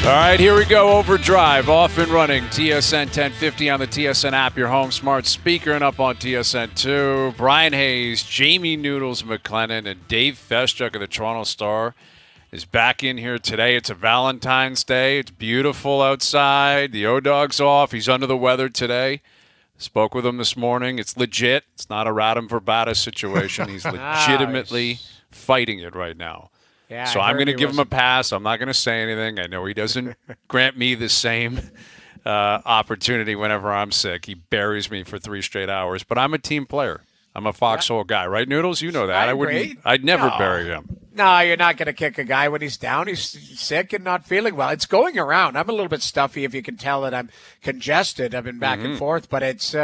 All right, here we go. OverDrive, off and running. TSN 1050 on the TSN app, your home smart speaker, and up on TSN 2. Bryan Hayes, Jamie Noodles McLennan, and Dave Feschuk of the Toronto Star is back in here today. It's a Valentine's Day. It's beautiful outside. The O-Dog's off. He's under the weather today. Spoke with him this morning. It's legit. It's not a Radam Verbata situation. He's legitimately fighting it right now. Yeah, so I'm going to give him a pass. I'm not going to say anything. I know he doesn't grant me the same opportunity whenever I'm sick. He buries me for 3 straight hours. But I'm a team player. I'm a foxhole guy, right, Noodles? You know that. I'd never bury him. No, you're not going to kick a guy when he's down. He's sick and not feeling well. It's going around. I'm a little bit stuffy, if you can tell that I'm congested. I've been back and forth, but it's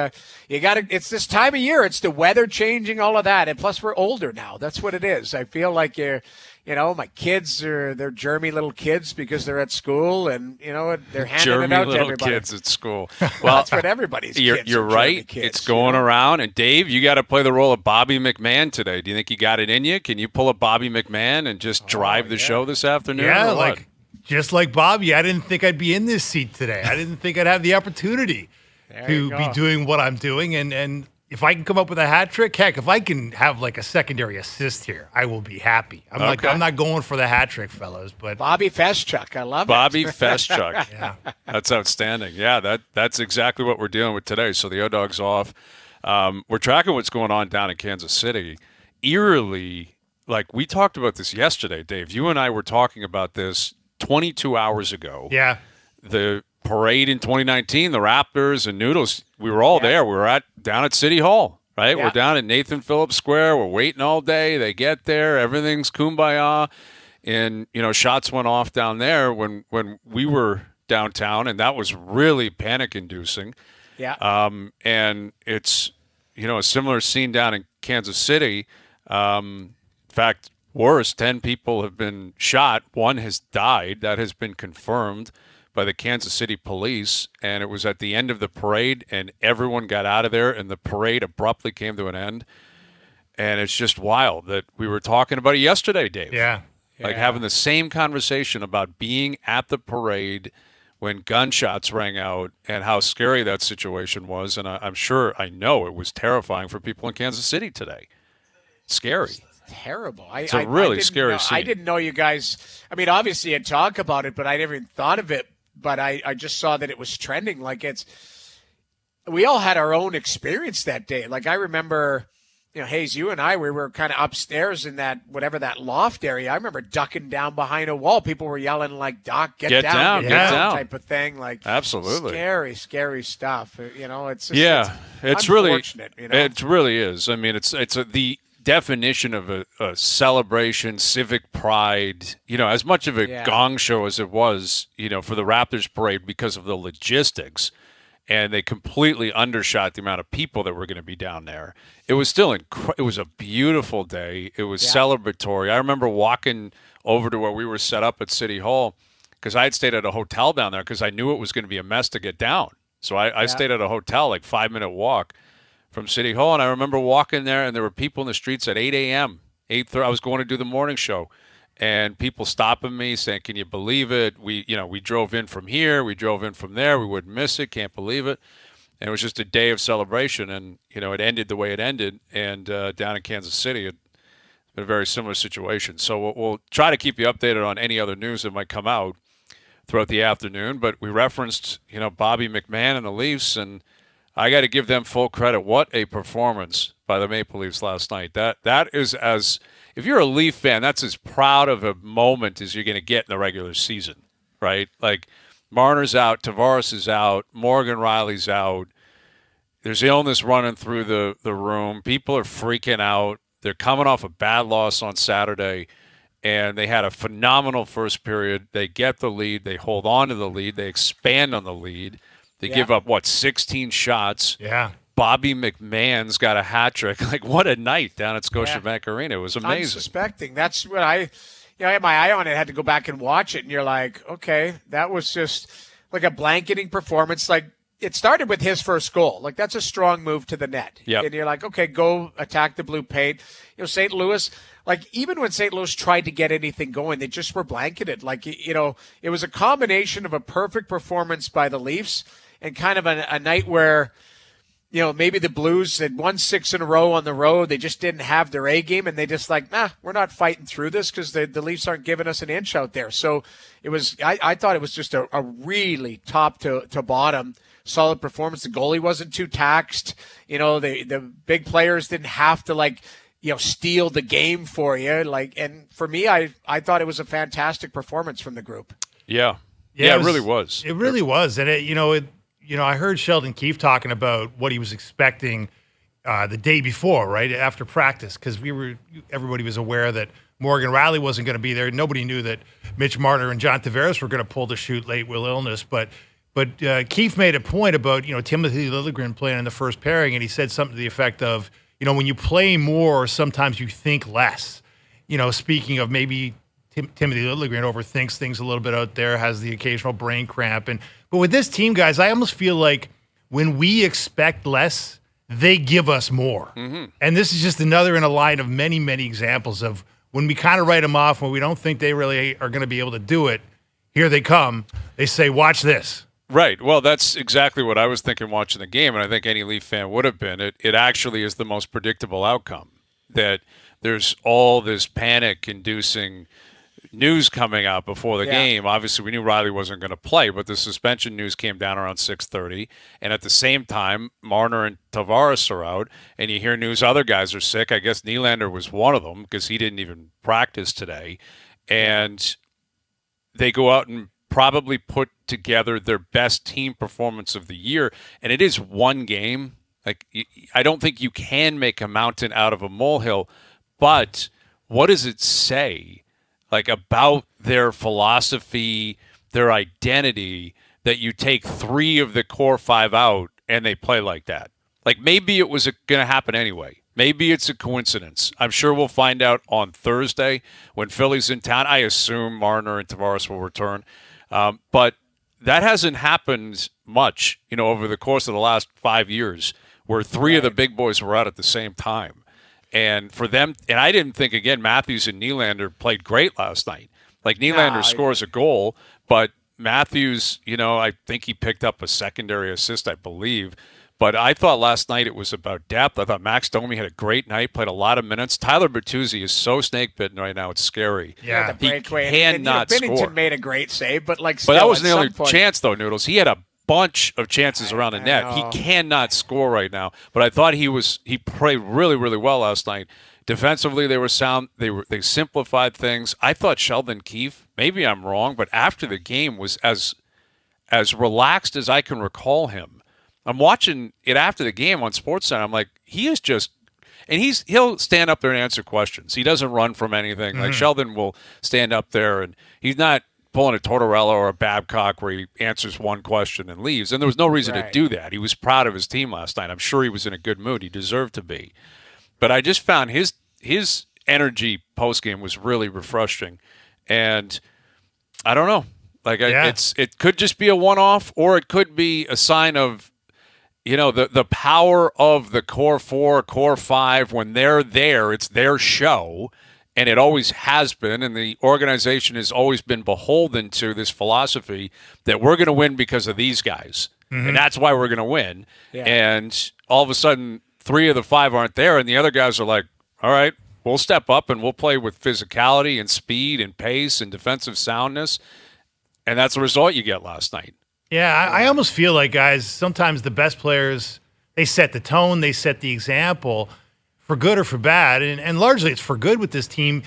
it's this time of year. It's the weather changing, all of that, and plus we're older now. That's what it is. I feel like my kids they're germy little kids because they're at school, and they're handing it out to everybody. Germy little kids at school. Well, that's what everybody's kids. You're right. Kids, it's going around. And Dave, you got to play the role of Bobby McMahon today. Do you think you got it in you? Can you pull a Bobby McMahon and just drive the show this afternoon? Yeah, just like Bobby, I didn't think I'd be in this seat today. I didn't think I'd have the opportunity to be doing what I'm doing, and if I can come up with a hat trick, heck, if I can have like a secondary assist here, I will be happy. I'm not going for the hat trick, fellas, but Bobby Feschuk, I love Bobby Feschuk. Yeah, that's outstanding. Yeah, that's exactly what we're dealing with today. So the O-Dog's off. We're tracking what's going on down in Kansas City. Eerily, like we talked about this yesterday, Dave. You and I were talking about this 22 hours ago. Yeah, the parade in 2019, the Raptors and Noodles, we were all there. We were down at City Hall, right? Yeah. We're down at Nathan Phillips Square. We're waiting all day. They get there. Everything's kumbaya. And, shots went off down there when we were downtown, and that was really panic-inducing. Yeah. And it's, a similar scene down in Kansas City. In fact, worse, 10 people have been shot. 1 has died. That has been confirmed by the Kansas City police, and it was at the end of the parade, and everyone got out of there, and the parade abruptly came to an end. And it's just wild that we were talking about it yesterday, Dave. Yeah. Having the same conversation about being at the parade when gunshots rang out and how scary that situation was. And I know it was terrifying for people in Kansas City today. Scary. Terrible. It's a really scary scene. I didn't know you guys. I mean, obviously you talk about it, but I never even thought of it. But I just saw that it was trending. We all had our own experience that day. Like I remember, Hayes, you and I, we were kind of upstairs in that loft area. I remember ducking down behind a wall. People were yelling like, "Doc, get down, type of thing. Like absolutely scary, scary stuff. It's just, it's really unfortunate. It really is. I mean, it's the definition of a celebration, civic pride, as much of a gong show as it was, for the Raptors parade because of the logistics, and they completely undershot the amount of people that were going to be down there. It was still it was a beautiful day. It was celebratory. I remember walking over to where we were set up at City Hall because I had stayed at a hotel down there because I knew it was going to be a mess to get down. So I stayed at a hotel, like 5-minute walk from City Hall, and I remember walking there, and there were people in the streets at 8 a.m., 8:30. I was going to do the morning show, and people stopping me saying, "Can you believe it? We drove in from here, we drove in from there, we wouldn't miss it, can't believe it." And it was just a day of celebration, and it ended the way it ended. And down in Kansas City, it's been a very similar situation. So we'll try to keep you updated on any other news that might come out throughout the afternoon. But we referenced, Bobby McMahon and the Leafs, and I got to give them full credit. What a performance by the Maple Leafs last night. That is, if you're a Leaf fan, that's as proud of a moment as you're going to get in the regular season, right? Like Marner's out, Tavares is out, Morgan Rielly's out. There's illness running through the room. People are freaking out. They're coming off a bad loss on Saturday, and they had a phenomenal first period. They get the lead. They hold on to the lead. They expand on the lead. They give up, 16 shots. Yeah. Bobby McMahon's got a hat trick. Like, what a night down at Scotiabank Arena. It was amazing. Unsuspecting. That's what I had my eye on it. I had to go back and watch it, and you're like, okay, that was just like a blanketing performance. Like, it started with his first goal. Like, that's a strong move to the net. Yep. And you're like, okay, go attack the blue paint. St. Louis, like, even when St. Louis tried to get anything going, they just were blanketed. Like, it was a combination of a perfect performance by the Leafs and kind of a night where, maybe the Blues had won 6 in a row on the road. They just didn't have their A game, and they just like, we're not fighting through this because the Leafs aren't giving us an inch out there. So it was, I thought it was just a really top to bottom solid performance. The goalie wasn't too taxed. The big players didn't have to steal the game for you. And for me, I thought it was a fantastic performance from the group. Yeah, it really was. It really was. And I heard Sheldon Keefe talking about what he was expecting the day before, right after practice, because everybody was aware that Morgan Rielly wasn't going to be there. Nobody knew that Mitch Marner and John Tavares were going to pull the chute late with illness, but Keefe made a point about Timothy Liljegren playing in the first pairing, and he said something to the effect of, when you play more, sometimes you think less. Speaking of maybe Timothy Liljegren overthinks things a little bit out there, has the occasional brain cramp, but with this team, guys, I almost feel like when we expect less, they give us more. Mm-hmm. And this is just another in a line of many, many examples of when we kind of write them off, when we don't think they really are going to be able to do it. Here they come. They say, watch this. Right. Well, that's exactly what I was thinking watching the game, and I think any Leaf fan would have been. It actually is the most predictable outcome, that there's all this panic-inducing news coming out before the game. Obviously, we knew Rielly wasn't going to play, but the suspension news came down around 6:30, and at the same time, Marner and Tavares are out, and you hear news other guys are sick. I guess Nylander was one of them because he didn't even practice today, and they go out and probably put together their best team performance of the year, and it is one game. Like, I don't think you can make a mountain out of a molehill, but what does it say, about their philosophy, their identity, that you take 3 of the core 5 out and they play like that? Maybe it was going to happen anyway. Maybe it's a coincidence. I'm sure we'll find out on Thursday when Philly's in town. I assume Marner and Tavares will return. But that hasn't happened much, over the course of the last 5 years, where 3 of the big boys were out at the same time. And for them, and I didn't think, again, Matthews and Nylander played great last night. Nylander scores a goal, but Matthews, I think he picked up a secondary assist, I believe. But I thought last night it was about depth. I thought Max Domi had a great night, played a lot of minutes. Tyler Bertuzzi is so snake-bitten right now, it's scary. Yeah, he cannot score. Bennington made a great save, but But that wasn't the only chance, though, Noodles. He had a bunch of chances around the net. He cannot score right now. But I thought he played really, really well last night. Defensively, they were sound. They simplified things. I thought Sheldon Keefe, maybe I'm wrong, but after the game was as relaxed as I can recall him. I'm watching it after the game on SportsCenter. I'm like, he is just, and he'll stand up there and answer questions. He doesn't run from anything. Mm-hmm. Sheldon will stand up there, and he's not pulling a Tortorella or a Babcock where he answers one question and leaves. And there was no reason to do that. He was proud of his team last night. I'm sure he was in a good mood. He deserved to be. But I just found his energy postgame was really refreshing. And I don't know. It could just be a one-off, or it could be a sign of, the power of the core 4, core 5. When they're there, it's their show, and it always has been, and the organization has always been beholden to this philosophy that we're going to win because of these guys, and that's why we're going to win. Yeah. And all of a sudden, 3 of the 5 aren't there, and the other guys are like, all right, we'll step up, and we'll play with physicality and speed and pace and defensive soundness, and that's the result you get last night. Yeah, I almost feel like, guys, sometimes the best players, they set the tone, they set the example for good or for bad, and largely it's for good with this team.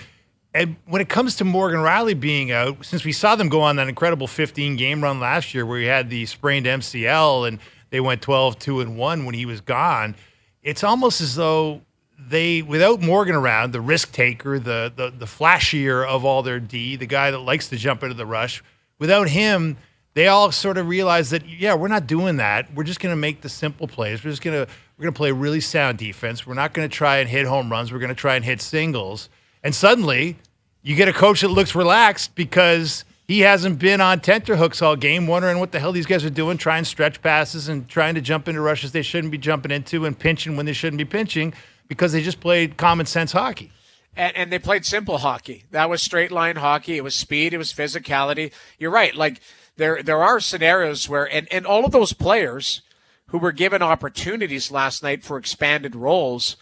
And when it comes to Morgan Rielly being out, since we saw them go on that incredible 15-game run last year where he had the sprained MCL and they went 12-2-1 when he was gone, it's almost as though they, without Morgan around, the risk taker, the flashier of all their D, the guy that likes to jump into the rush, without him, they all sort of realize that, we're not doing that. We're just going to make the simple plays. We're going to play really sound defense. We're not going to try and hit home runs. We're going to try and hit singles. And suddenly, you get a coach that looks relaxed because he hasn't been on tenterhooks all game, wondering what the hell these guys are doing, trying stretch passes and trying to jump into rushes they shouldn't be jumping into and pinching when they shouldn't be pinching because they just played common sense hockey. And they played simple hockey. That was straight line hockey. It was speed. It was physicality. You're right. Like there are scenarios where, and all of those players who were given opportunities last night for expanded roles,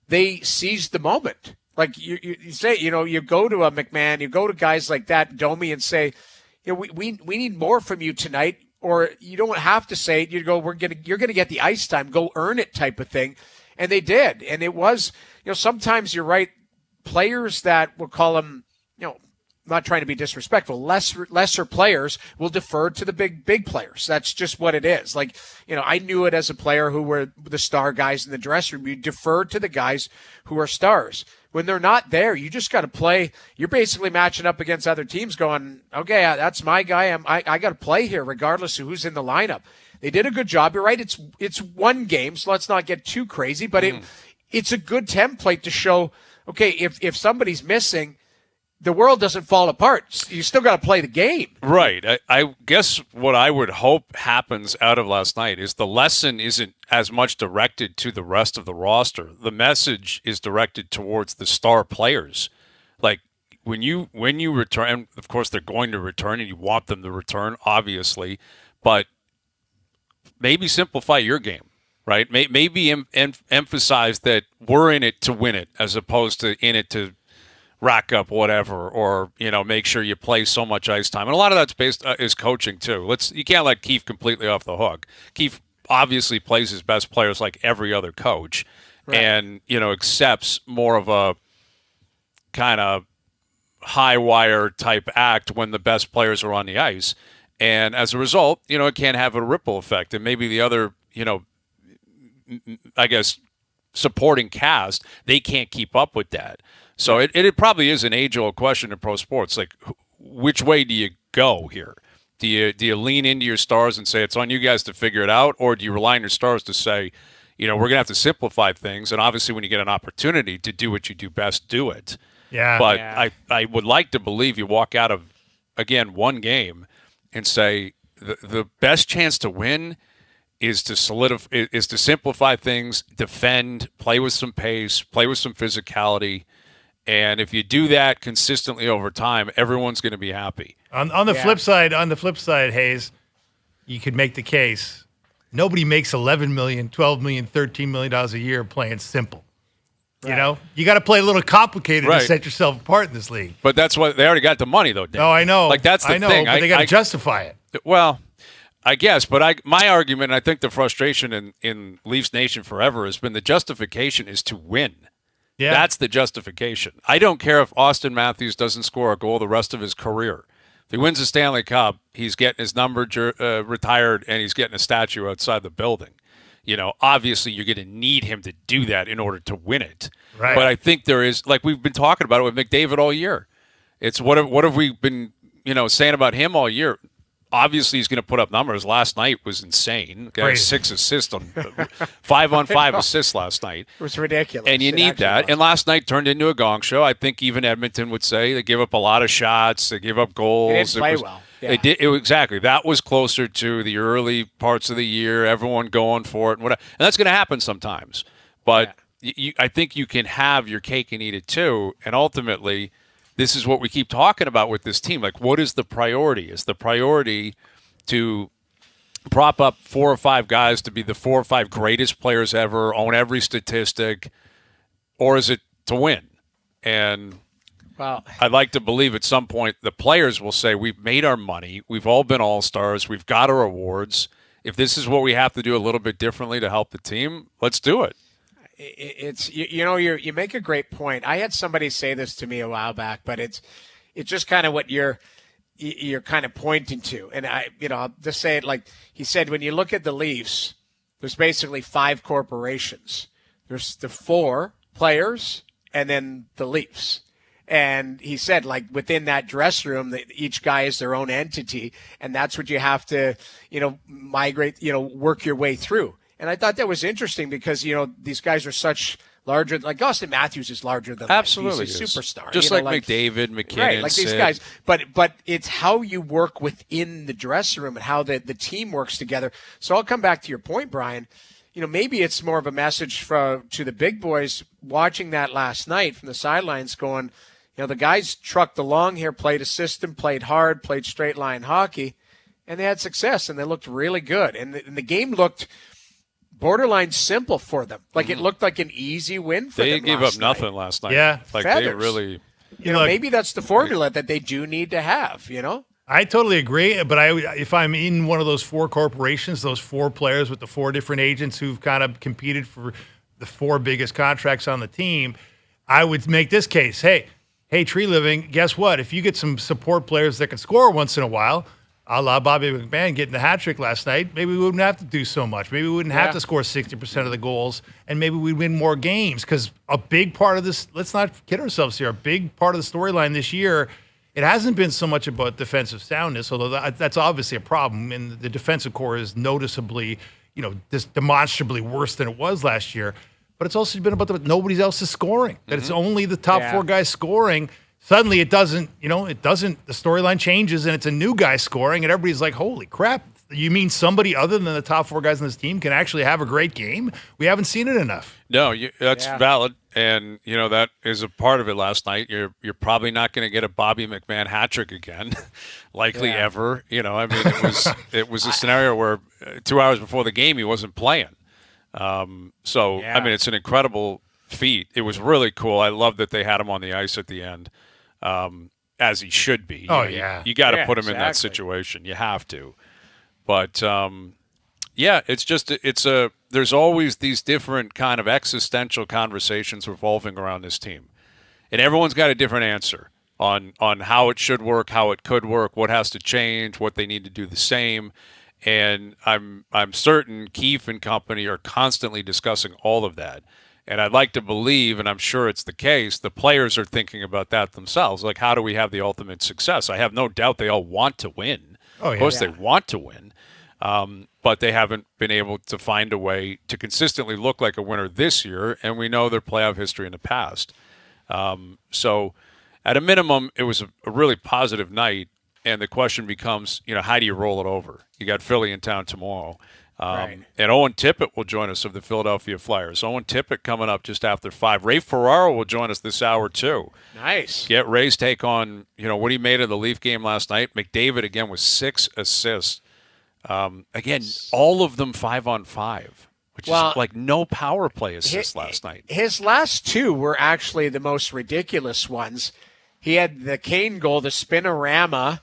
they seized the moment. Like you say, you go to a McMahon, you go to guys like that, Domi, and say, we need more from you tonight. Or you don't have to say it. You go, you're gonna get the ice time. Go earn it, type of thing. And they did. And it was, sometimes you're right. Players that we'll call them, not trying to be disrespectful, lesser players will defer to the big players. That's just what it is. Like, I knew it as a player who were the star guys in the dressing room. You defer to the guys who are stars. When they're not there, you just got to play. You're basically matching up against other teams going, okay, that's my guy. I got to play here regardless of who's in the lineup. They did a good job. You're right. It's one game, so let's not get too crazy, but it's a good template to show, okay, if somebody's missing, the world doesn't fall apart. You still got to play the game. Right. I guess what I would hope happens out of last night is the lesson isn't as much directed to the rest of the roster. The message is directed towards the star players. Like when you return, of course they're going to return and you want them to return, obviously, but maybe simplify your game. Right? Maybe emphasize that we're in it to win it as opposed to in it to rack up whatever or, make sure you play so much ice time. And a lot of that's based is coaching too. You can't let Keefe completely off the hook. Keefe obviously plays his best players like every other coach and, accepts more of a kind of high wire type act when the best players are on the ice. And as a result, it can have a ripple effect. And maybe the other, I guess, supporting cast, they can't keep up with that. So it probably is an age-old question in pro sports. Like, which way do you go here? Do you lean into your stars and say it's on you guys to figure it out, or do you rely on your stars to say, we're going to have to simplify things, and obviously when you get an opportunity to do what you do best, do it. Yeah. But yeah. I would like to believe you walk out of, again, one game and say the best chance to win is to simplify things, defend, play with some pace, play with some physicality, and if you do that consistently over time, everyone's going to be happy. On the flip side, Hayes, you could make the case nobody makes $11 million, $12 million, $13 million a year playing simple. Right. You got to play a little complicated to set yourself apart in this league. But that's what they already got the money, though, Dan. No, I know. Like that's the thing. But they got to justify it. Well, I guess, but my argument, and I think the frustration in Leafs Nation forever has been the justification is to win. Yeah. That's the justification. I don't care if Austin Matthews doesn't score a goal the rest of his career. If he wins the Stanley Cup, he's getting his number retired and he's getting a statue outside the building. Obviously you're going to need him to do that in order to win it. Right. But I think there is, like we've been talking about it with McDavid all year. It's what have we been, saying about him all year? Obviously, he's going to put up numbers. Last night was insane. Got 6 assists on 5-on-5 assists last night. It was ridiculous. And you need that. And last night turned into a gong show. I think even Edmonton would say they give up a lot of shots. They give up goals. They didn't play well. Yeah. Exactly. That was closer to the early parts of the year, everyone going for it. And that's going to happen sometimes. But I think you can have your cake and eat it too. And ultimately, this is what we keep talking about with this team. Like, what is the priority? Is the priority to prop up 4 or 5 guys to be the 4 or 5 greatest players ever, own every statistic, or is it to win? And I'd like to believe at some point the players will say, we've made our money, we've all been all-stars, we've got our awards. If this is what we have to do a little bit differently to help the team, let's do it. It's you make a great point. I had somebody say this to me a while back, but it's just kind of what you're kind of pointing to. And I'll just say it like he said, when you look at the Leafs, there's basically 5 corporations. There's the 4 players and then the Leafs. And he said, like, within that dress room, that each guy is their own entity, and that's what you have to, migrate, work your way through. And I thought that was interesting because, these guys are such larger. Like Austin Matthews is larger than absolutely life. He's a superstar. Just like McDavid, McKinnon, right? Like these guys. But it's how you work within the dressing room and how the team works together. So I'll come back to your point, Brian. Maybe it's more of a message to the big boys watching that last night from the sidelines, going, the guys trucked along here, played a system, played hard, played straight line hockey, and they had success and they looked really good. And the game looked borderline simple for them. Like it looked like an easy win for them. They gave up nothing last night. Yeah. Like Feathers. they really. Maybe that's the formula that they do need to have, I totally agree, but if I'm in one of those 4 corporations, those 4 players with the 4 different agents who've kind of competed for the 4 biggest contracts on the team, I would make this case. Hey, Tree Living, guess what? If you get some support players that can score once in a while, a la Bobby McMahon getting the hat trick last night, maybe we wouldn't have to do so much. Maybe we wouldn't have to score 60% of the goals, and maybe we'd win more games. Because a big part of this, let's not kid ourselves here, a big part of the storyline this year, it hasn't been so much about defensive soundness, although that's obviously a problem, and the defensive core is noticeably, demonstrably worse than it was last year. But it's also been about nobody else is scoring. That it's only the top 4 guys scoring. Suddenly it doesn't, the storyline changes and it's a new guy scoring and everybody's like, holy crap, you mean somebody other than the top 4 guys on this team can actually have a great game? We haven't seen it enough. No, that's valid. And, that is a part of it last night. You're probably not going to get a Bobby McMahon hat trick again, likely ever. It was a scenario where 2 hours before the game he wasn't playing. It's an incredible feat. It was really cool. I love that they had him on the ice at the end, as he should be. You got to put him in that situation. You have to. But there's always these different kind of existential conversations revolving around this team, and everyone's got a different answer on how it should work, how it could work, what has to change, what they need to do the same. And I'm certain Keefe and company are constantly discussing all of that. And I'd like to believe, and I'm sure it's the case, the players are thinking about that themselves. Like, how do we have the ultimate success? I have no doubt they all want to win. Of course they want to win. But they haven't been able to find a way to consistently look like a winner this year, and we know their playoff history in the past. So at a minimum, it was a really positive night, and the question becomes, how do you roll it over? You got Philly in town tomorrow. And Owen Tippett will join us of the Philadelphia Flyers. Owen Tippett coming up just after 5. Ray Ferraro will join us this hour, too. Nice. Get Ray's take on, what he made of the Leaf game last night. McDavid, again, with 6 assists. Again, all of them 5-on-5, which is like no power play assists last night. His last 2 were actually the most ridiculous ones. He had the Kane goal, the spinorama,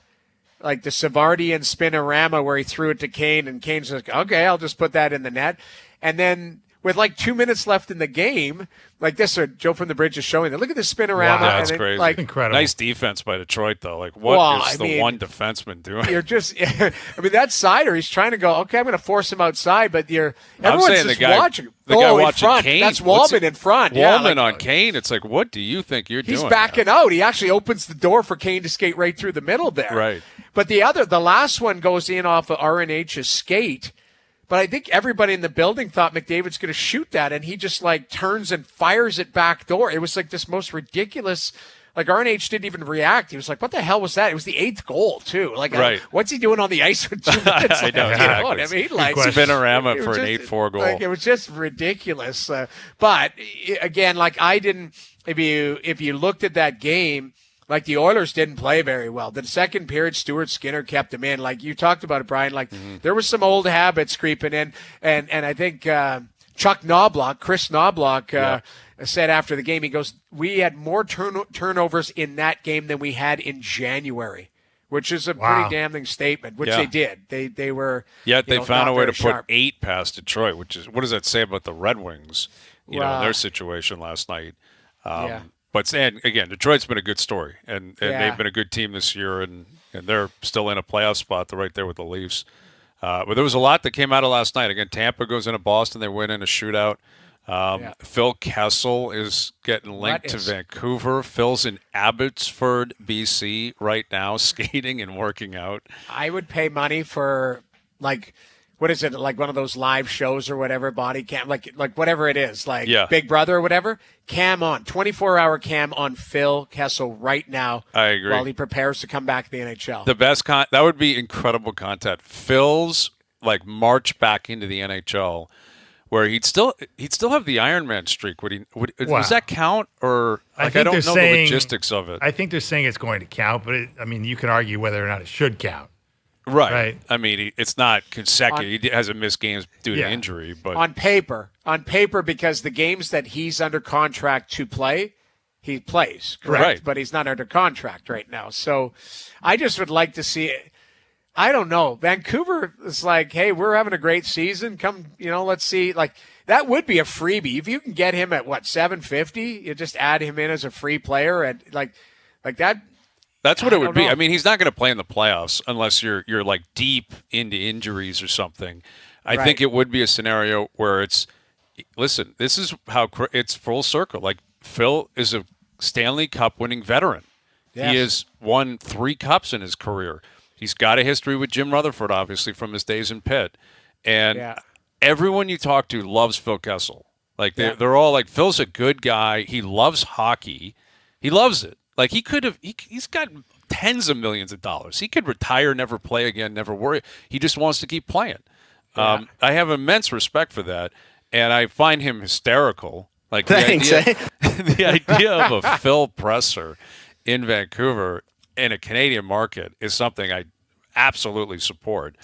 like the Savardian spinorama where he threw it to Kane, and Kane's like, okay, I'll just put that in the net. And then with like 2 minutes left in the game, like this, Joe from the Bridge is showing that. Look at the spinorama. Wow, that's crazy. Like, incredible. Nice defense by Detroit, though. Like, what is the one defenseman doing? You're just, that Sider, he's trying to go, okay, I'm going to force him outside, but everyone's just watching. The guy watching front. Kane. That's Wallman in front. Wallman on Kane. It's like, what do you think you're doing? He's backing out. He actually opens the door for Kane to skate right through the middle there. Right. But the last one goes in off of RNH's skate. But I think everybody in the building thought McDavid's going to shoot that, and he just like turns and fires it back door. It was like this most ridiculous. Like RNH didn't even react. He was like, "What the hell was that?" It was the 8th goal too. Like, what's he doing on the ice for 2 minutes? I know. You know what I mean? Like spinorama for an 8-4 goal. Like it was just ridiculous. But again, like I didn't. If you looked at that game. Like, the Oilers didn't play very well. The second period, Stuart Skinner kept them in. Like, you talked about it, Brian. Like, there was some old habits creeping in. And I think Chris Knobloch, said after the game, he goes, we had more turnovers in that game than we had in January, which is a pretty damning statement, which they did. They were Yet they found a way to sharp. put 8 past Detroit, which is, what does that say about the Red Wings, in their situation last night? But again, Detroit's been a good story, and they've been a good team this year, and they're still in a playoff spot. They're right there with the Leafs. But there was a lot that came out of last night. Again, Tampa goes into Boston. They win in a shootout. Phil Kessel is getting linked to Vancouver. Phil's in Abbotsford, BC right now, skating and working out. I would pay money for, like, what is it, like one of those live shows or whatever, body cam, like whatever it is, like Big Brother or whatever, cam on, 24-hour cam on Phil Kessel right now. I agree. While he prepares to come back to the NHL. The best that would be incredible content. Phil's like march back into the NHL, where he'd still have the Iron Man streak. Does that count, or like, I don't know the logistics of it? I think they're saying it's going to count, but you can argue whether or not it should count. Right. I mean, it's not consecutive. He hasn't missed games due to injury, but on paper, because the games that he's under contract to play, he plays, correct? Right. But he's not under contract right now. So I just would like to see it. I don't know. Vancouver is like, hey, we're having a great season. Come, let's see. Like, that would be a freebie. If you can get him at, $750, you just add him in as a free player at like that. That's what it would be. I mean, he's not going to play in the playoffs unless you're like deep into injuries or something. I think it would be a scenario where listen, this is how it's full circle. Like, Phil is a Stanley Cup winning veteran. Yes. He has won 3 cups in his career. He's got a history with Jim Rutherford, obviously, from his days in Pitt. And everyone you talk to loves Phil Kessel. Like, they're all like, Phil's a good guy. He loves hockey. He loves it. Like, he's got tens of millions of dollars. He could retire, never play again, never worry. He just wants to keep playing. I have immense respect for that, and I find him hysterical. Like, the idea of a Phil presser in Vancouver in a Canadian market is something I absolutely support.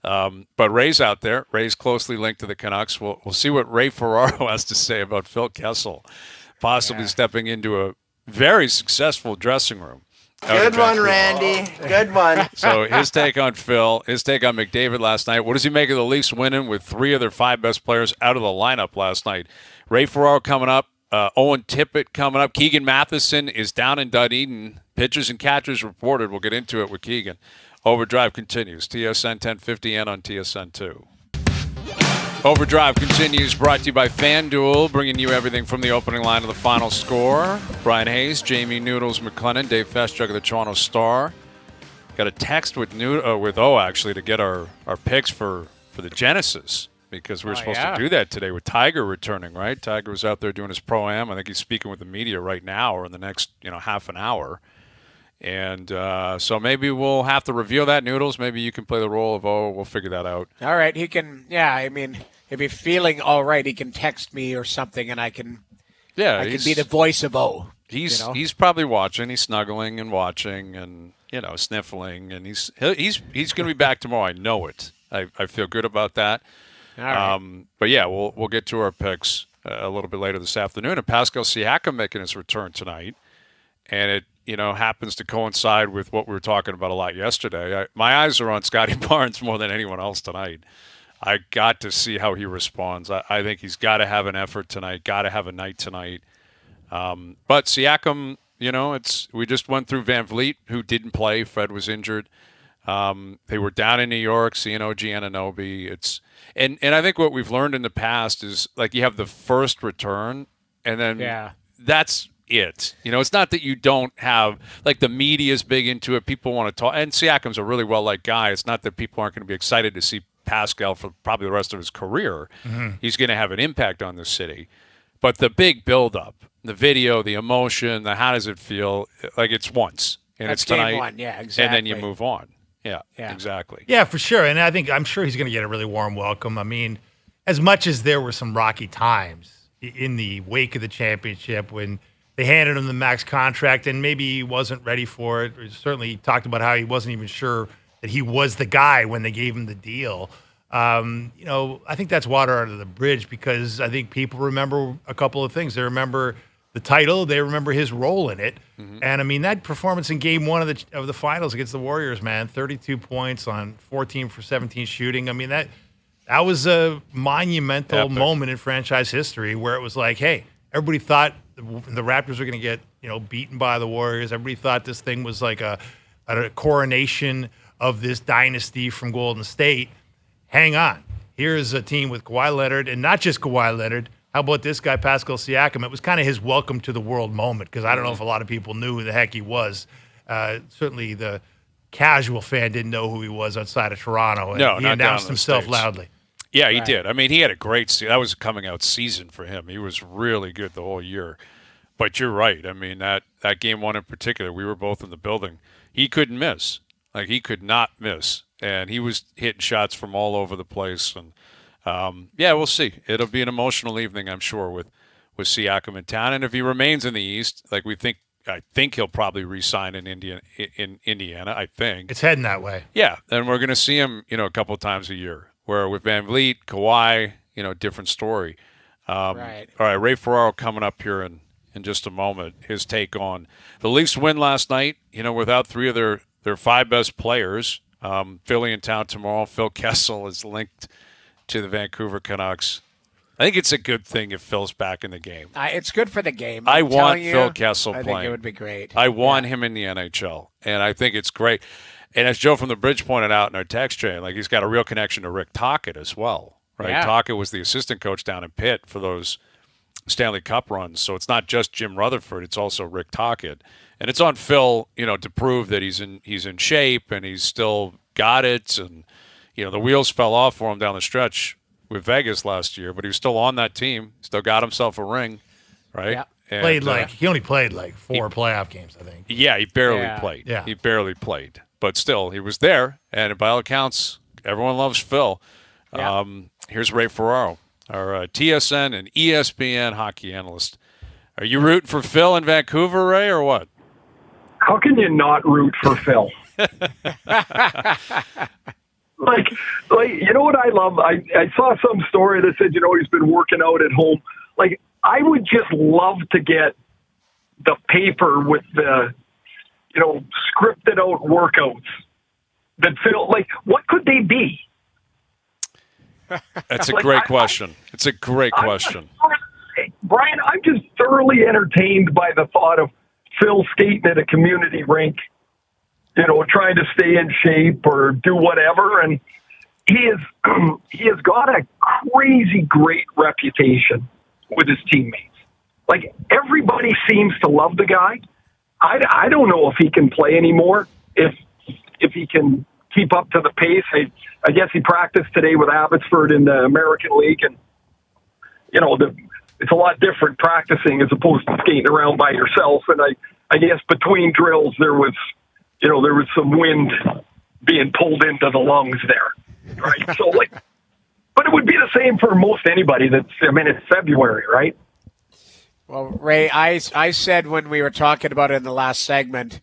But Ray's out there. Ray's closely linked to the Canucks. We'll see what Ray Ferraro has to say about Phil Kessel possibly stepping into a very successful dressing room. Good one, Randy. Good one. So his take on Phil, his take on McDavid last night. What does he make of the Leafs winning with 3 of their 5 best players out of the lineup last night? Ray Ferraro coming up. Owen Tippett coming up. Keegan Matheson is down in Dunedin. Pitchers and catchers reported. We'll get into it with Keegan. OverDrive continues. TSN 1050 and on TSN 2. OverDrive continues, brought to you by FanDuel, bringing you everything from the opening line to the final score. Bryan Hayes, Jamie Noodles, McLennan, Dave Feschuk of the Toronto Star. Got a text with actually, to get our picks for the Genesis, because we were supposed to do that today with Tiger returning, right? Tiger was out there doing his Pro-Am. I think he's speaking with the media right now or in the next half an hour. And so maybe we'll have to reveal that, Noodles. Maybe you can play the role of we'll figure that out. All right, he can. Yeah, I mean, if he's feeling all right, he can text me or something, and I can. Yeah, I can be the voice of O. He's probably watching. He's snuggling and watching and sniffling, and he's going to be back tomorrow. I know it. I feel good about that. All right. But yeah, we'll get to our picks a little bit later this afternoon. And Pascal Siakam making his return tonight, and it happens to coincide with what we were talking about a lot yesterday. My eyes are on Scotty Barnes more than anyone else tonight. I got to see how he responds. I think he's got to have an effort tonight, got to have a night tonight. But Siakam, we just went through Van Vliet, who didn't play. Fred was injured. They were down in New York, seeing OG Anunoby. And I think what we've learned in the past is, like, you have the first return, and then that's it. It's not that you don't have, like, the media is big into it. People want to talk. And Siakam's a really well-liked guy. It's not that people aren't going to be excited to see Pascal for probably the rest of his career. Mm-hmm. He's going to have an impact on the city. But the big build-up, the video, the emotion, the how does it feel, like, it's once. And that's it's tonight. Game 1, yeah, exactly. And then you move on. Yeah, exactly. Yeah, for sure. And I'm sure he's going to get a really warm welcome. I mean, as much as there were some rocky times in the wake of the championship when they handed him the max contract and maybe he wasn't ready for it, or certainly talked about how he wasn't even sure that he was the guy when they gave him the deal. I think that's water under the bridge, because I think people remember a couple of things. They remember the title. They remember his role in it. Mm-hmm. And, I mean, that performance in Game 1 of the finals against the Warriors, man, 32 points on 14 for 17 shooting. I mean, that was a monumental moment in franchise history where it was like, hey, everybody thought the Raptors were going to get, beaten by the Warriors. Everybody thought this thing was like a coronation of this dynasty from Golden State. Hang on. Here's a team with Kawhi Leonard, and not just Kawhi Leonard. How about this guy, Pascal Siakam? It was kind of his welcome to the world moment, because I don't know if a lot of people knew who the heck he was. Certainly the casual fan didn't know who he was outside of Toronto. And No, he not announced down in the himself States. loudly. Yeah, he did. I mean, he had a great season. That was a coming-out season for him. He was really good the whole year. But you're right. I mean, that game one in particular, we were both in the building. He couldn't miss. Like, he could not miss. And he was hitting shots from all over the place. And, we'll see. It'll be an emotional evening, I'm sure, with Siakam in town. And if he remains in the East, like I think he'll probably re-sign in Indiana, I think. It's heading that way. Yeah, and we're going to see him, a couple times a year. Where with Van Vliet, Kawhi, different story. Right. All right, Ray Ferraro coming up here in just a moment. His take on the Leafs win last night, without three of their five best players. Philly in town tomorrow. Phil Kessel is linked to the Vancouver Canucks. I think it's a good thing if Phil's back in the game. It's good for the game. I want Phil Kessel playing. playing. I think it would be great. I want him in the NHL, and I think it's great. And as Joe from the Bridge pointed out in our text chain, like he's got a real connection to Rick Tocchet as well, right? Yeah. Tocchet was the assistant coach down in Pitt for those Stanley Cup runs, so it's not just Jim Rutherford; it's also Rick Tocchet, and it's on Phil, to prove that he's in shape and he's still got it, and the wheels fell off for him down the stretch with Vegas last year, but he was still on that team, still got himself a ring, right? Yeah. And, he only played like 4 playoff games, I think. Yeah, he barely played. Yeah. He barely played. But still, he was there, and by all accounts, everyone loves Phil. Yeah. Here's Ray Ferraro, our TSN and ESPN hockey analyst. Are you rooting for Phil in Vancouver, Ray, or what? How can you not root for Phil? like, you know what I love? I saw some story that said, he's been working out at home. Like, I would just love to get the paper with the, scripted out workouts that Phil, like, what could they be? That's a great question. It's a great question. Brian, I'm just thoroughly entertained by the thought of Phil skating at a community rink, trying to stay in shape or do whatever. And he has got a crazy great reputation with his teammates. Like, everybody seems to love the guy. I don't know if he can play anymore, if he can keep up to the pace. I guess he practiced today with Abbotsford in the American League, and it's a lot different practicing as opposed to skating around by yourself. And I guess between drills there was some wind being pulled into the lungs there, right? So but it would be the same for most anybody. It's February, right? Well, Ray, I said when we were talking about it in the last segment,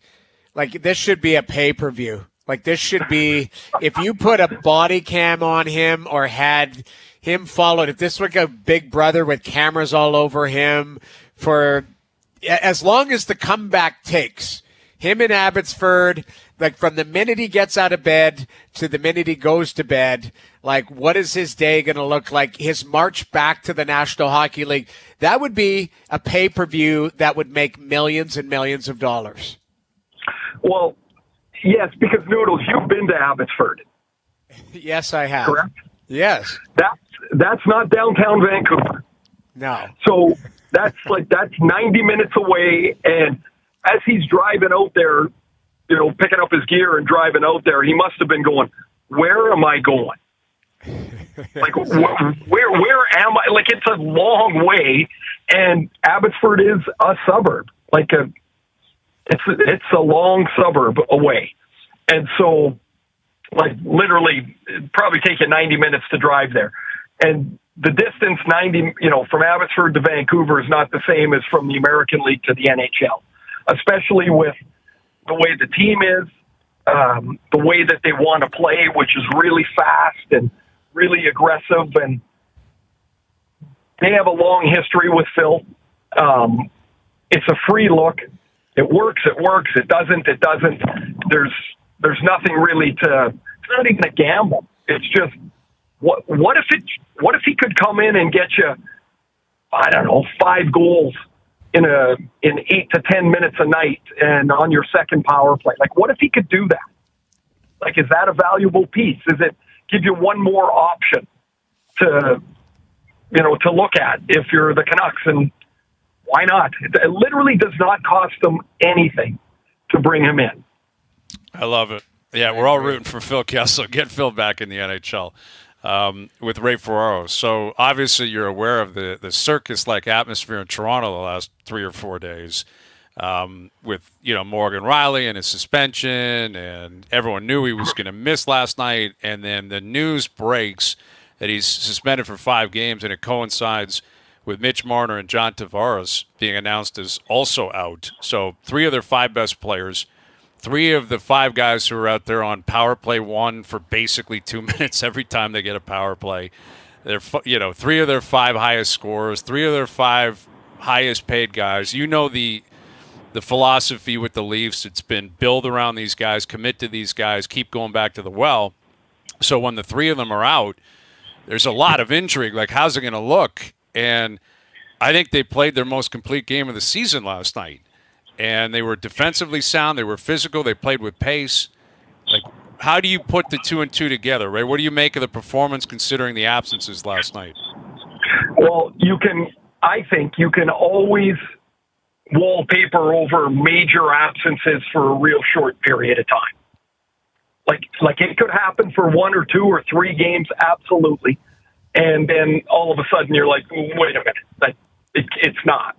like, this should be a pay-per-view. Like, this should be, if you put a body cam on him or had him followed, if this was like a Big Brother with cameras all over him for as long as the comeback takes, him in Abbotsford, like, from the minute he gets out of bed to the minute he goes to bed, like, what is his day going to look like? His march back to the National Hockey League, that would be a pay-per-view that would make millions and millions of dollars. Well, yes, because Noodles, you've been to Abbotsford. Yes, I have. Correct? Yes. That's not downtown Vancouver. No. So that's 90 minutes away, and as he's driving out there, picking up his gear and driving out there, he must have been going, where am I going? Like, where am I? Like, it's a long way, and Abbotsford is a suburb. Like, it's a long suburb away. And so, like, literally, it'd probably take you 90 minutes to drive there. And the distance, from Abbotsford to Vancouver is not the same as from the American League to the NHL, especially with the way the team is, the way that they want to play, which is really fast and really aggressive. And they have a long history with Phil. It's a free look. It works. It doesn't. There's nothing really it's not even a gamble. It's just, what if he could come in and get you, I don't know, 5 goals in 8 to 10 minutes a night and on your second power play? Like, what if he could do that? Like, is that a valuable piece? Is it give you one more option to look at if you're the Canucks? And why not? It literally does not cost them anything to bring him in. I love it. Yeah, we're all rooting for Phil Kessel. Get Phil back in the NHL with Ray Ferraro. So obviously you're aware of the circus-like atmosphere in Toronto the last 3 or 4 days with, Morgan Rielly and his suspension, and everyone knew he was going to miss last night. And then the news breaks that he's suspended for 5 games, and it coincides with Mitch Marner and John Tavares being announced as also out. So 3 of their 5 best players, 3 of the 5 guys who are out there on power play 1 for basically 2 minutes every time they get a power play. They're 3 of their 5 highest scorers, 3 of their 5 highest paid guys. The philosophy with the Leafs, it's been build around these guys, commit to these guys, keep going back to the well. So when the 3 of them are out, there's a lot of intrigue. Like, how's it going to look? And I think they played their most complete game of the season last night. And they were defensively sound. They were physical. They played with pace. Like, how do you put the 2 and 2 together, Ray? What do you make of the performance considering the absences last night? Well, I think you can always wallpaper over major absences for a real short period of time. Like it could happen for 1 or 2 or 3 games, absolutely. And then all of a sudden you're like, wait a minute, like it's not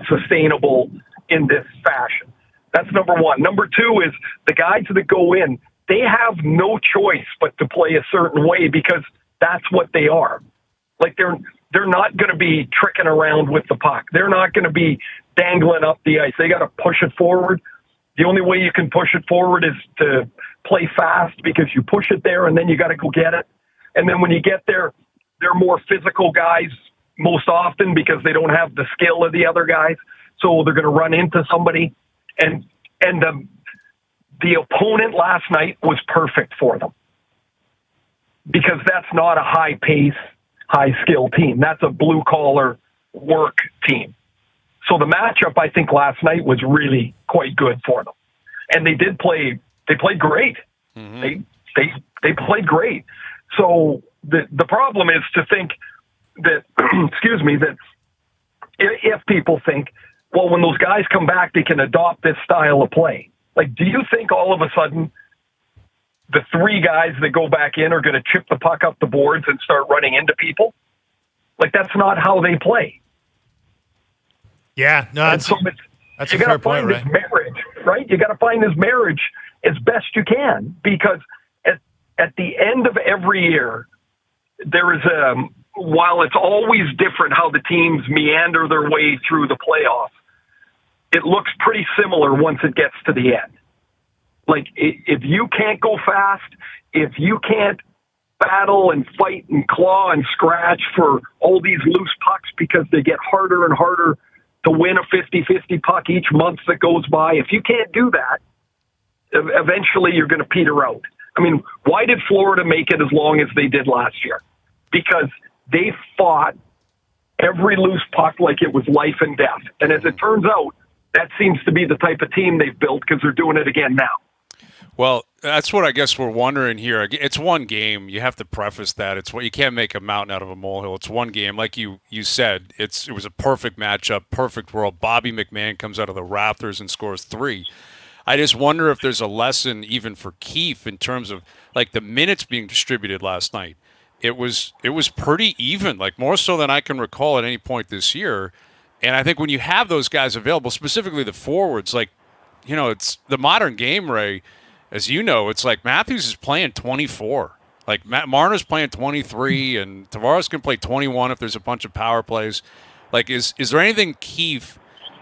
sustainable in this fashion. That's number one. Number 2 is the guys that go in, they have no choice but to play a certain way because that's what they are. Like they're not going to be tricking around with the puck. They're not going to be dangling up the ice. They got to push it forward. The only way you can push it forward is to play fast because you push it there and then you got to go get it. And then when you get there, they're more physical guys most often because they don't have the skill of the other guys. So they're going to run into somebody. And the opponent last night was perfect for them because that's not a high-pace, high-skill team. That's a blue-collar work team. So the matchup, I think, last night was really quite good for them. And they played great. Mm-hmm. They played great. So the problem is to think that, that if people think, well, when those guys come back, they can adopt this style of play. Like, do you think all of a sudden the 3 guys that go back in are going to chip the puck up the boards and start running into people? Like, that's not how they play. Yeah, no, that's a fair point, right? Marriage, right? You got to find this marriage as best you can because at the end of every year, there is while it's always different how the teams meander their way through the playoffs, it looks pretty similar once it gets to the end. Like, if you can't go fast, if you can't battle and fight and claw and scratch for all these loose pucks because they get harder and harder to win a 50-50 puck each month that goes by, if you can't do that, eventually you're going to peter out. I mean, why did Florida make it as long as they did last year? Because they fought every loose puck like it was life and death. And as it turns out, that seems to be the type of team they've built because they're doing it again now. Well, that's what I guess we're wondering here. It's one game. You have to preface that. It's what you can't make a mountain out of a molehill. It's one game. Like you said, it was a perfect matchup, perfect world. Bobby McMahon comes out of the rafters and scores 3. I just wonder if there's a lesson even for Keefe in terms of like the minutes being distributed last night. It was pretty even, like more so than I can recall at any point this year. And I think when you have those guys available, specifically the forwards, like, it's the modern game, Ray. As you know, it's like Matthews is playing 24. Like Marner's playing 23, and Tavares can play 21 if there's a bunch of power plays. Like, is there anything Keefe,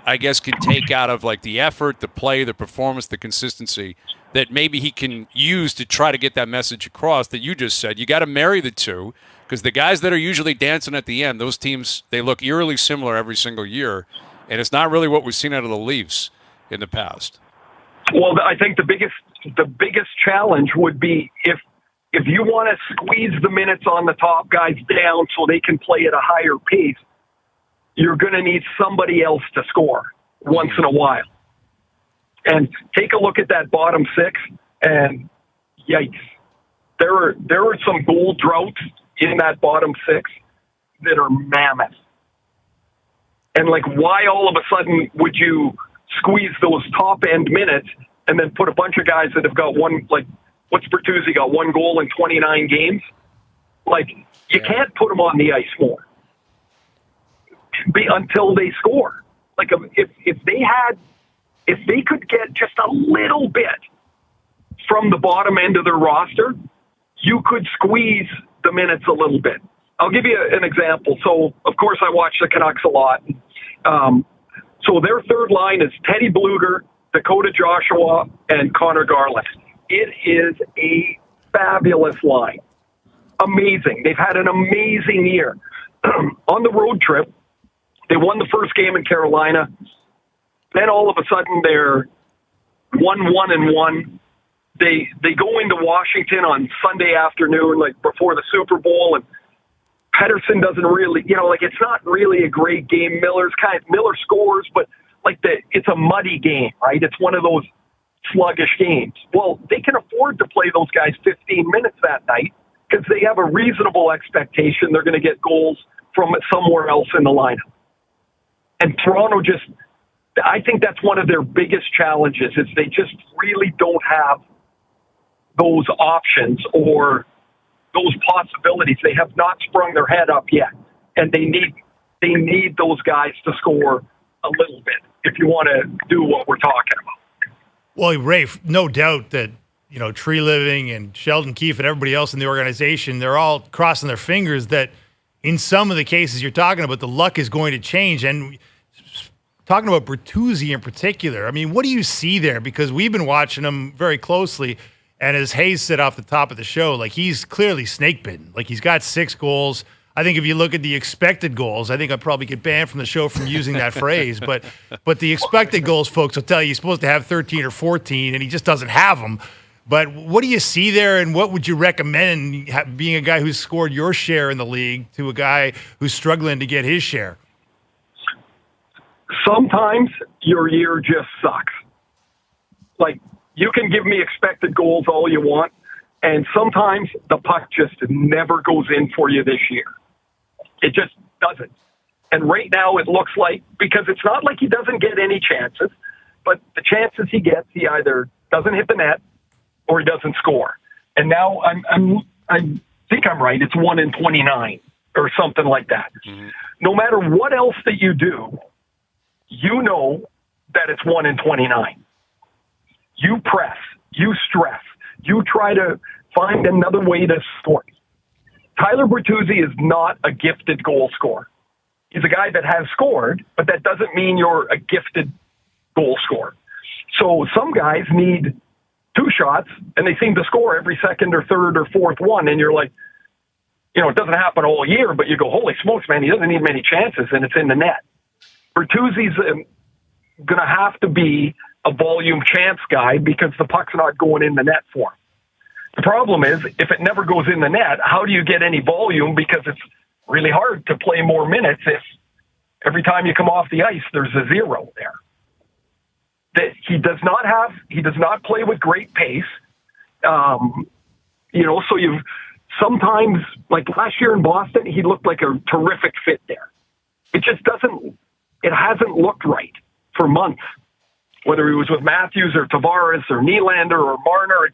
I guess, can take out of like the effort, the play, the performance, the consistency that maybe he can use to try to get that message across that you just said? You got to marry the two because the guys that are usually dancing at the end, those teams, they look eerily similar every single year, and it's not really what we've seen out of the Leafs in the past. Well, I think the biggest challenge would be if you want to squeeze the minutes on the top guys down so they can play at a higher pace, you're going to need somebody else to score once in a while. And take a look at that bottom 6, and yikes, there are some goal droughts in that bottom 6 that are mammoth. And like, why all of a sudden would you squeeze those top end minutes and then put a bunch of guys that have got one, like, what's Bertuzzi got, 1 goal in 29 games? Like, you can't put them on the ice more until they score. Like, if they could get just a little bit from the bottom end of their roster, you could squeeze the minutes a little bit. I'll give you an example. So, of course, I watch the Canucks a lot. So their third line is Teddy Bluger, Dakota Joshua, and Connor Garland. It is a fabulous line. Amazing. They've had an amazing year. On the road trip, they won the first game in Carolina. Then all of a sudden they're 1-1-1. They go into Washington on Sunday afternoon, like before the Super Bowl, and Pettersson doesn't really, like, it's not really a great game. Miller scores, but like it's a muddy game, right? It's one of those sluggish games. Well, they can afford to play those guys 15 minutes that night because they have a reasonable expectation they're going to get goals from somewhere else in the lineup. And Toronto I think that's one of their biggest challenges is they just really don't have those options or those possibilities. They have not sprung their head up yet, and they need those guys to score a little bit if you want to do what we're talking about. Well, Ray, no doubt that Tree Living and Sheldon Keefe and everybody else in the organization, they're all crossing their fingers that in some of the cases you're talking about, the luck is going to change. And talking about Bertuzzi in particular, I mean, what do you see there? Because we've been watching him very closely. And as Hayes said off the top of the show, like, he's clearly snake bitten. Like, he's got 6 goals. I think if you look at the expected goals, I think I'd probably get banned from the show from using that phrase. But the expected goals, folks, will tell you he's supposed to have 13 or 14, and he just doesn't have them. But what do you see there, and what would you recommend being a guy who's scored your share in the league to a guy who's struggling to get his share? Sometimes your year just sucks. Like, you can give me expected goals all you want, and sometimes the puck just never goes in for you this year. It just doesn't. And right now it looks like, because it's not like he doesn't get any chances, but the chances he gets, he either doesn't hit the net or he doesn't score. And now I think I'm right. It's 1 in 29 or something like that. Mm-hmm. No matter what else that you do, you know that it's 1 in 29. You press, you stress, you try to find another way to score. Tyler Bertuzzi is not a gifted goal scorer. He's a guy that has scored, but that doesn't mean you're a gifted goal scorer. So some guys need 2 shots, and they seem to score every second or third or fourth one, and you're like, it doesn't happen all year, but you go, holy smokes, man, he doesn't need many chances, and it's in the net. Bertuzzi's going to have to be a volume chance guy because the puck's not going in the net for him. The problem is, if it never goes in the net, how do you get any volume? Because it's really hard to play more minutes if every time you come off the ice, there's a 0 there. That he does not play with great pace. So you've sometimes, like last year in Boston, he looked like a terrific fit there. It hasn't looked right for months. Whether he was with Matthews or Tavares or Nylander or Marner,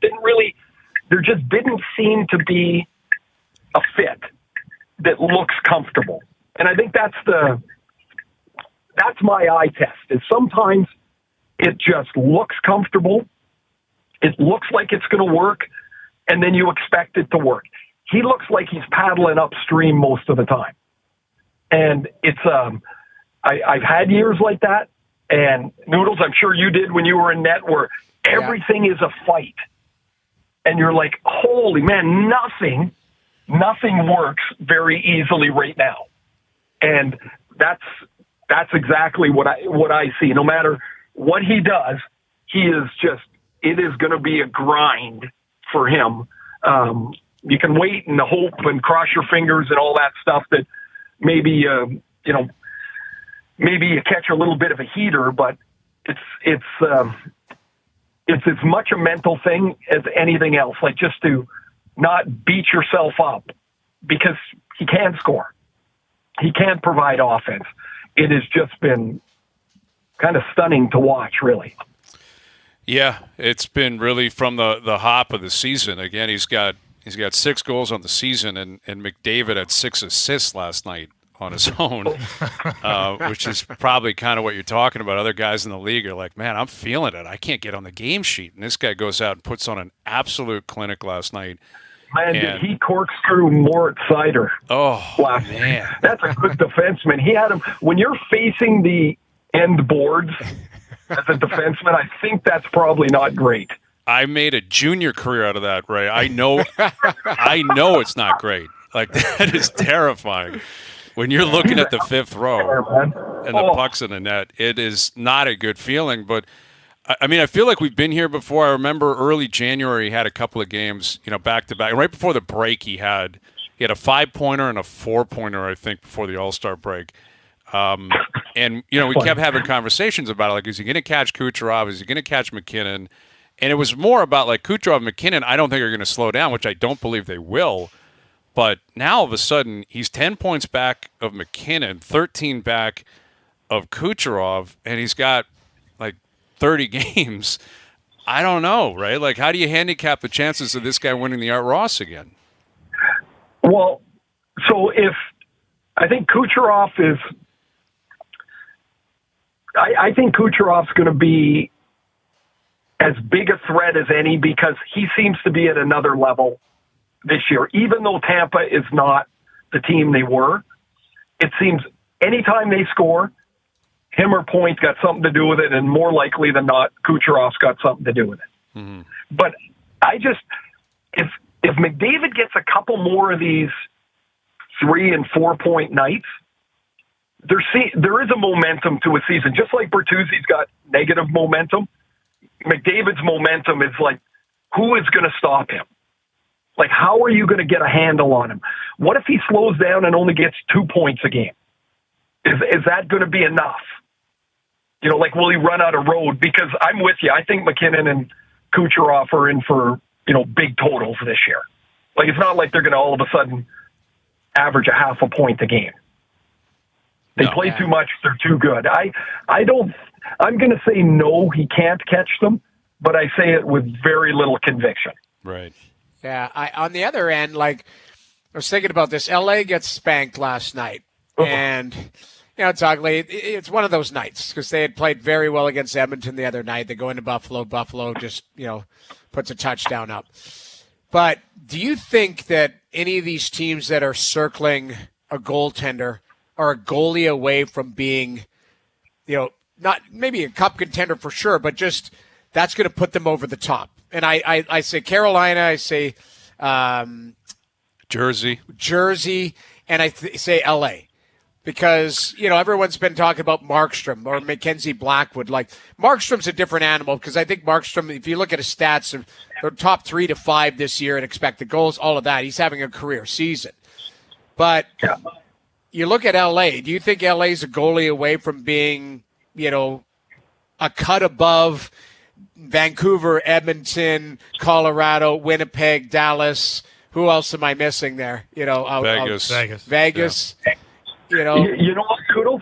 there just didn't seem to be a fit that looks comfortable. And I think that's my eye test, is sometimes it just looks comfortable. It looks like it's going to work, and then you expect it to work. He looks like he's paddling upstream most of the time. And it's, I've had years like that. And Noodles, I'm sure you did when you were in net, where everything is a fight. And you're like, holy man, nothing works very easily right now. And that's exactly what I see. No matter what he does, it is going to be a grind for him. You can wait and hope and cross your fingers and all that stuff that maybe, maybe you catch a little bit of a heater, but it's as much a mental thing as anything else. Like, just to not beat yourself up, because he can score. He can provide offense. It has just been kind of stunning to watch, really. Yeah, it's been really from the hop of the season. Again, he's got 6 goals on the season, and McDavid had 6 assists last night on his own, which is probably kind of what you're talking about. Other guys in the league are like, man, I'm feeling it. I can't get on the game sheet. And this guy goes out and puts on an absolute clinic last night. Man, did he corkscrew Mort Seider? Oh, man. That's a good defenseman. He had him. When you're facing the end boards as a defenseman, I think that's probably not great. I made a junior career out of that, Ray. I know it's not great. Like, that is terrifying. When you're looking at the fifth row and the puck's in the net, it is not a good feeling. But, I mean, I feel like we've been here before. I remember early January, he had a couple of games, back-to-back. And right before the break, he had a 5-pointer and a 4-pointer, I think, before the All-Star break. And, we kept having conversations about it. Like, is he going to catch Kucherov? Is he going to catch MacKinnon? And it was more about, like, Kucherov and MacKinnon, I don't think are going to slow down, which I don't believe they will. But now, all of a sudden, he's 10 points back of MacKinnon, 13 back of Kucherov, and he's got, like, 30 games. I don't know, right? Like, how do you handicap the chances of this guy winning the Art Ross again? Well, so I think Kucherov is – I think Kucherov's going to be as big a threat as any because he seems to be at another level this year. Even though Tampa is not the team they were, it seems anytime they score, him or Point got something to do with it, and more likely than not, Kucherov's got something to do with it. Mm-hmm. But if McDavid gets a couple more of these 3 and 4 point nights, there is a momentum to a season. Just like Bertuzzi's got negative momentum, McDavid's momentum is like, who is going to stop him? Like, how are you going to get a handle on him? What if he slows down and only gets 2 points a game? Is that going to be enough? Like, will he run out of road? Because I'm with you. I think MacKinnon and Kucherov are in for, big totals this year. Like, it's not like they're going to all of a sudden average a half a point a game. They play too much. They're too good. I'm going to say no, he can't catch them, but I say it with very little conviction. Right. Yeah. On the other end, like, I was thinking about this. LA gets spanked last night, and it's ugly. It's one of those nights because they had played very well against Edmonton the other night. They go into Buffalo. Buffalo just puts a touchdown up. But do you think that any of these teams that are circling a goaltender are a goalie away from being, not maybe a cup contender for sure, but just that's going to put them over the top? And I say Carolina, I say Jersey, and I say LA. Because, everyone's been talking about Markstrom or Mackenzie Blackwood. Like, Markstrom's a different animal because I think Markstrom, if you look at his stats, they're top 3 to 5 this year and expected goals, all of that. He's having a career season. But you look at LA, do you think LA's a goalie away from being, a cut above Vancouver, Edmonton, Colorado, Winnipeg, Dallas? Who else am I missing there? Vegas. Yeah. You know what, Toodles?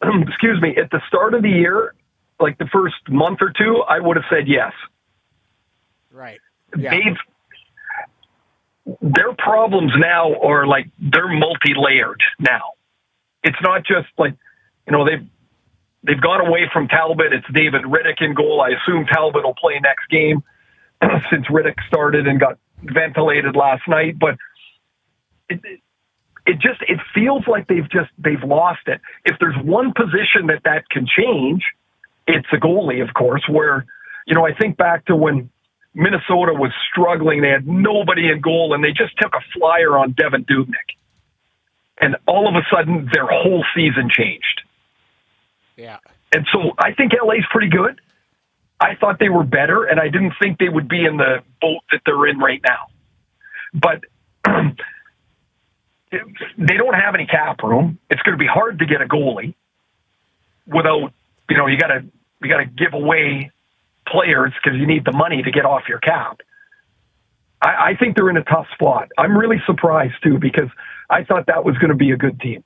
Excuse me. At the start of the year, like the first month or two, I would have said yes. Right. Yeah. Their problems now are like they're multi-layered now. It's not just like they've gone away from Talbot. It's David Riddick in goal. I assume Talbot will play next game since Riddick started and got ventilated last night. But it feels like they've lost it. If there's one position that can change, it's a goalie, of course, where, I think back to when Minnesota was struggling, they had nobody in goal and they just took a flyer on Devin Dubnyk. And all of a sudden their whole season changed. Yeah. And so I think LA's pretty good. I thought they were better and I didn't think they would be in the boat that they're in right now. But they don't have any cap room. It's going to be hard to get a goalie without, you got to give away players because you need the money to get off your cap. I think they're in a tough spot. I'm really surprised too because I thought that was going to be a good team.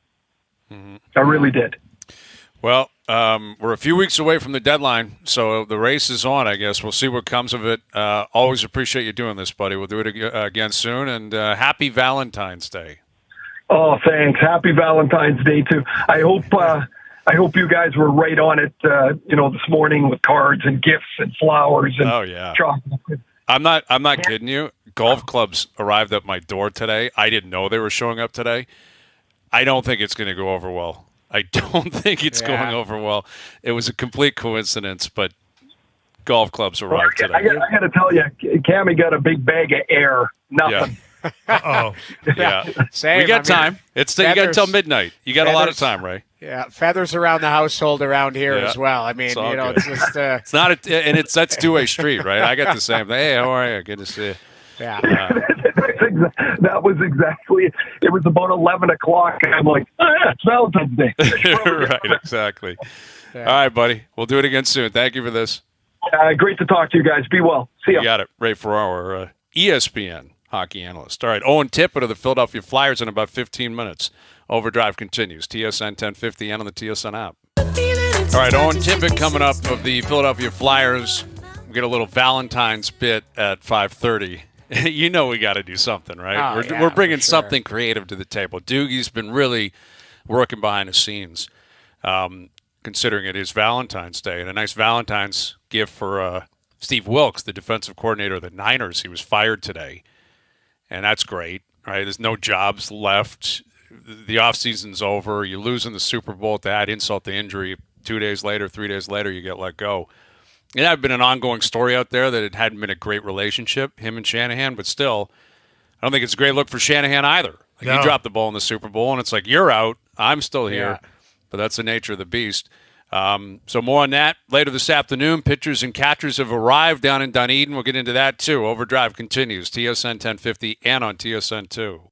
Mm-hmm. I really did. Well, We're a few weeks away from the deadline, so the race is on, I guess. We'll see what comes of it. Always appreciate you doing this, buddy. We'll do it again soon, and happy Valentine's Day. Oh, thanks. Happy Valentine's Day, too. I hope you guys were right on it, this morning with cards and gifts and flowers and chocolate. I'm not kidding you. Golf clubs arrived at my door today. I didn't know they were showing up today. I don't think it's going to go over well. I don't think it's going over well. It was a complete coincidence, but golf clubs arrived today. I got to tell you, Cammy got a big bag of air. Nothing. Yeah. Uh-oh. Yeah. Same. We got time. You got until midnight. You got a lot of time, Ray. Yeah, feathers around the household around here as well. I mean, it's just it's not that's two-way street, right? I got the same thing. Hey, how are you? Good to see you. Yeah. That was exactly it. It was about 11 o'clock, and I'm like, it's Valentine's Day. Right, exactly. Yeah. All right, buddy. We'll do it again soon. Thank you for this. Great to talk to you guys. Be well. See ya. You got it. Ray Ferraro, ESPN Hockey analyst. All right, Owen Tippett of the Philadelphia Flyers in about 15 minutes. Overdrive continues. TSN 1050 and on the TSN app. All right, Owen Tippett coming up of the Philadelphia Flyers. We get a little Valentine's bit at 5:30. You know we got to do something, right? We're bringing something creative to the table. Doogie's been really working behind the scenes, considering it is Valentine's Day. And a nice Valentine's gift for Steve Wilkes, the defensive coordinator of the Niners. He was fired today, and that's great, right? There's no jobs left. The offseason's over. You lose in the Super Bowl to add insult to injury. 2 days later, 3 days later, you get let go. It had been an ongoing story out there that it hadn't been a great relationship, him and Shanahan, but still, I don't think it's a great look for Shanahan either. He dropped the ball in the Super Bowl, and it's like, you're out. I'm still here. But that's the nature of the beast. So more on that later this afternoon. Pitchers and catchers have arrived down in Dunedin. We'll get into that, too. Overdrive continues. TSN 1050 and on TSN 2.